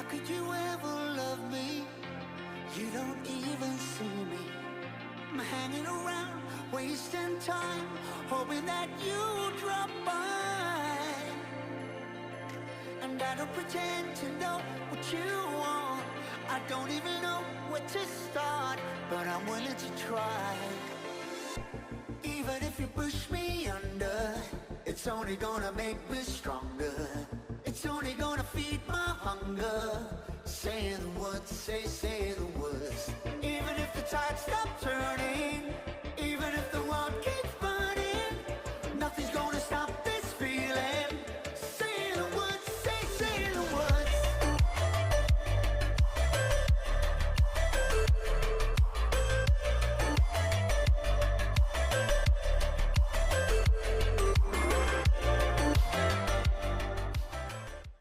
How could you ever love me? You don't even see me. I'm hanging around, wasting time, hoping that you drop by. And I don't pretend to know what you want. I don't even know where to start, but I'm willing to try. Even if you push me under, it's only gonna make me stronger. It's only gonna feed my hunger. Say the words, say the words.